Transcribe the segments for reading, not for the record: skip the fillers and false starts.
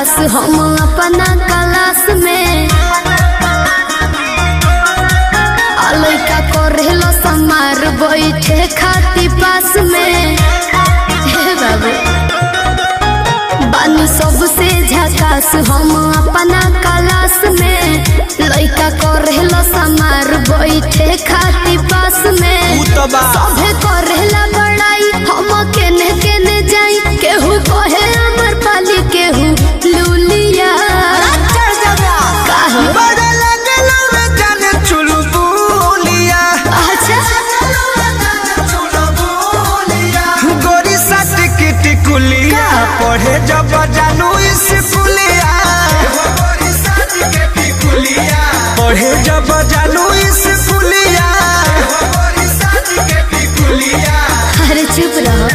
झकास हम अपना क्लास में लइका करेलो समार बैठे खाती पास में हे बाबू बानी सबसे झकास हम अपना क्लास में लइका करेलो समार बैठे खाती पास में सभे करेला बड़ाई हम केने केने जाई केहू कहे अमर पाली केहू लूलिया पढ़े जब जानू स्कूलिया पढ़े जब जानू स्कूलिया अरे चुप रहो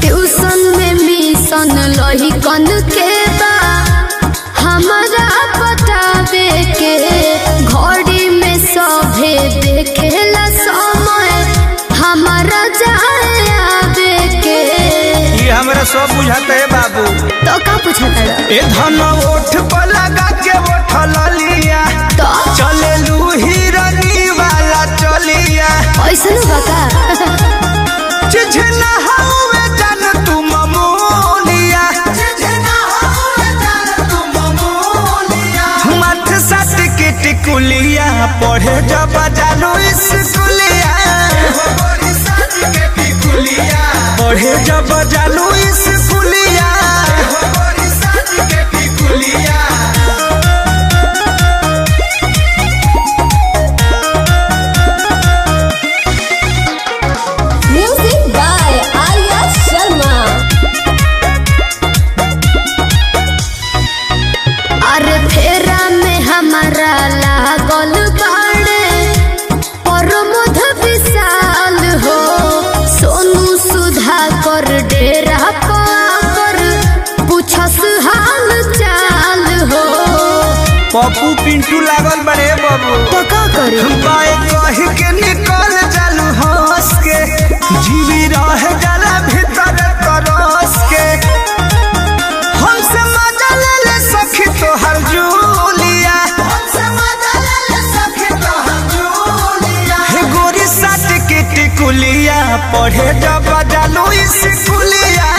ट्यूशन में मिशन लही कन के बा हमारा बतावे के घड़ी में सभे देखेला समय हमारा जाए आवे के ये हमरा सब बुझाते है बाबू तो का पूछता ए धन ओठ पर लगा के उठल लिया तो चले लू हिरनी वाला चलिया ऐसा बका चिझना हवे जान तू ममोलिया चिझना हवे जान तू ममोलिया मथ सट के टिकुलिया पढ़े जब जानू स्कूलिया पढ़े जब जानू स्कूलिया म्यूजिक बाय आर्या शर्मा अरे फेरा में हमारा लागल बाड़े प्रमोद विशाल हो सोनू सुधा कर डेरा पर पूछस हाल चाल हो पप्पू पिंटू लागल बड़े बाबू तो का करे बाए कह के निकल जालू हंस के जीवी रह जाला भीतर तरस के हमसे मजा ले ले सखी तोहर जूलिया हमसे मजा ले ले सखी तोहर जूलिया हे गोरी साथ के टिकुलिया पढ़े जब जानू स्कूलिया